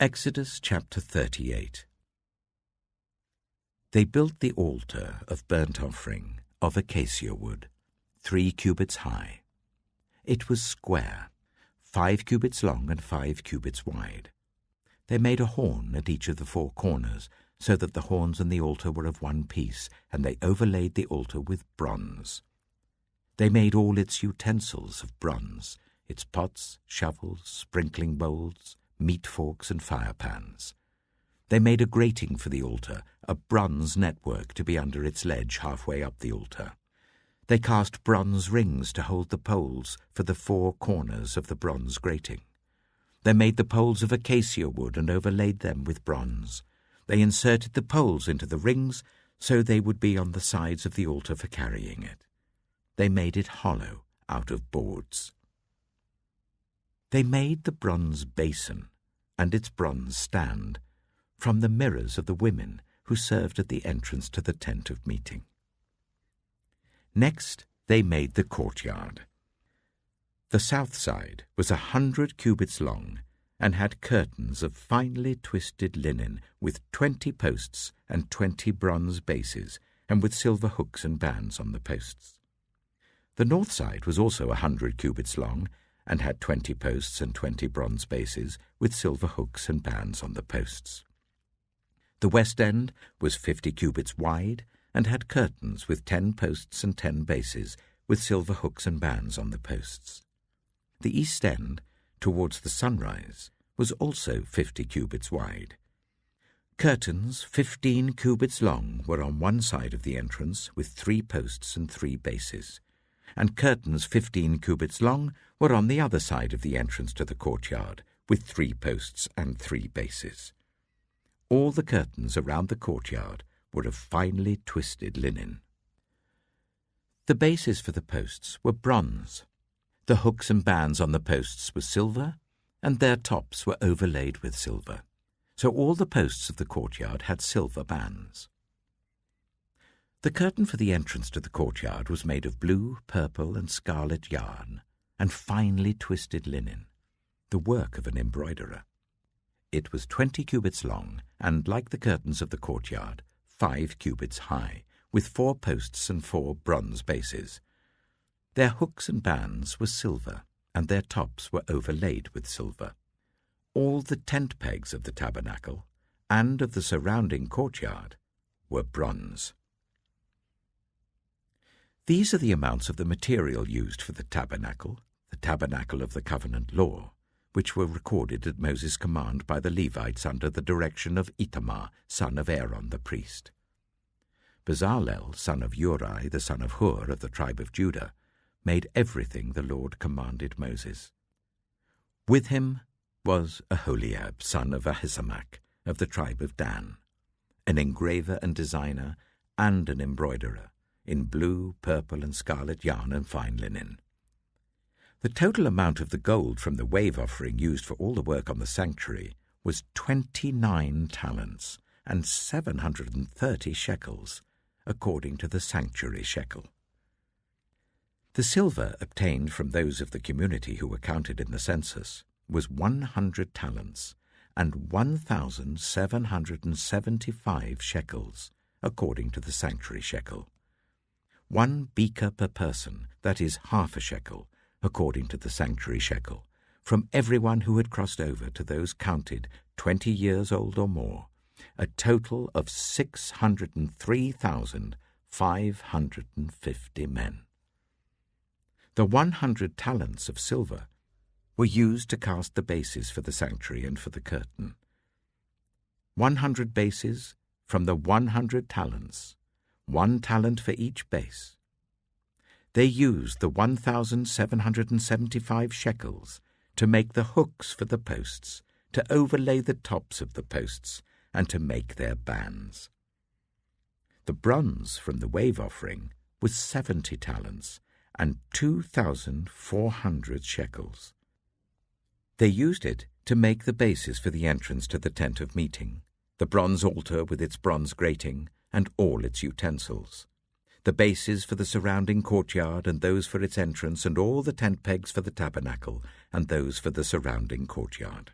Exodus chapter 38. They built the altar of burnt offering of acacia wood, 3 cubits high. It was square, 5 cubits long and 5 cubits wide. They made a horn at each of the 4 corners, so that the horns and the altar were of one piece, and they overlaid the altar with bronze. They made all its utensils of bronze, its pots, shovels, sprinkling bowls, meat forks, and fire pans. They made a grating for the altar, a bronze network to be under its ledge halfway up the altar. They cast bronze rings to hold the poles for the 4 corners of the bronze grating. They made the poles of acacia wood and overlaid them with bronze. They inserted the poles into the rings so they would be on the sides of the altar for carrying it. They made it hollow out of boards. They made the bronze basin and its bronze stand from the mirrors of the women who served at the entrance to the tent of meeting. Next, they made the courtyard. The south side was 100 cubits long and had curtains of finely twisted linen with 20 posts and 20 bronze bases, and with silver hooks and bands on the posts. The north side was also 100 cubits long and had 20 posts and 20 bronze bases, with silver hooks and bands on the posts. The west end was 50 cubits wide and had curtains with 10 posts and 10 bases, with silver hooks and bands on the posts. The east end, towards the sunrise, was also 50 cubits wide. Curtains 15 cubits long were on one side of the entrance, with 3 posts and 3 bases, and curtains 15 cubits long were on the other side of the entrance to the courtyard, with 3 posts and 3 bases. All the curtains around the courtyard were of finely twisted linen. The bases for the posts were bronze. The hooks and bands on the posts were silver, and their tops were overlaid with silver. So all the posts of the courtyard had silver bands. The curtain for the entrance to the courtyard was made of blue, purple, and scarlet yarn, and finely twisted linen, the work of an embroiderer. It was 20 cubits long, and, like the curtains of the courtyard, 5 cubits high, with 4 posts and 4 bronze bases. Their hooks and bands were silver, and their tops were overlaid with silver. All the tent pegs of the tabernacle and of the surrounding courtyard were bronze. These are the amounts of the material used for the tabernacle of the covenant law, which were recorded at Moses' command by the Levites under the direction of Itamar, son of Aaron the priest. Bezalel, son of Uri, the son of Hur of the tribe of Judah, made everything the Lord commanded Moses. With him was Aholiab, son of Ahisamach, of the tribe of Dan, an engraver and designer and an embroiderer, in blue, purple, and scarlet yarn and fine linen. The total amount of the gold from the wave offering used for all the work on the sanctuary was 29 talents and 730 shekels, according to the sanctuary shekel. The silver obtained from those of the community who were counted in the census was 100 talents and 1,775 shekels, according to the sanctuary shekel. 1 beker per person, that is half a shekel, according to the sanctuary shekel, from everyone who had crossed over to those counted 20 years old or more, a total of 603,550 men. The 100 talents of silver were used to cast the bases for the sanctuary and for the curtain. 100 bases from the 100 talents, 1 talent for each base. They used the 1,775 shekels to make the hooks for the posts, to overlay the tops of the posts, and to make their bands. The bronze from the wave offering was 70 talents and 2,400 shekels. They used it to make the bases for the entrance to the tent of meeting, the bronze altar with its bronze grating and all its utensils, the bases for the surrounding courtyard and those for its entrance, and all the tent pegs for the tabernacle and those for the surrounding courtyard.